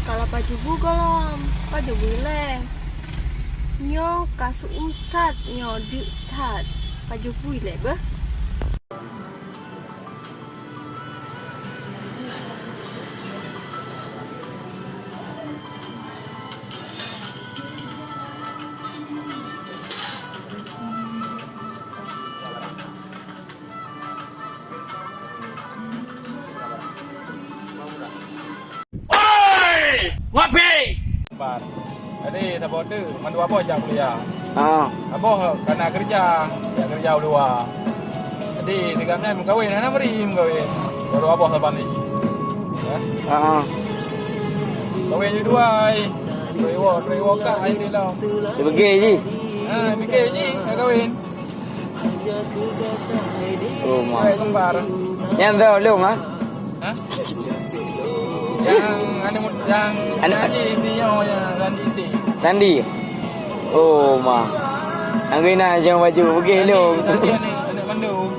Kalau pajubu golom, pajubu le. Nyo kasu umtat, nyo di tat. Pajubu le be. Wapi? Jadi supporter mandu apa jam kuliah. Apa kena kerja, ya kerja luar. Jadi digangnya mengkawin, anak beri mengkawin. Baru apa saban ni? Kawin je dua. Rewo kak ini lah. Dia pergi je. Mikir je nak kawin. Oh, mak. Hai kembar. Yang tu long ah. Yang ni yang Randi. Tandi. Oh, mak. Angin nak macam baju pergi long. Anak Bandung.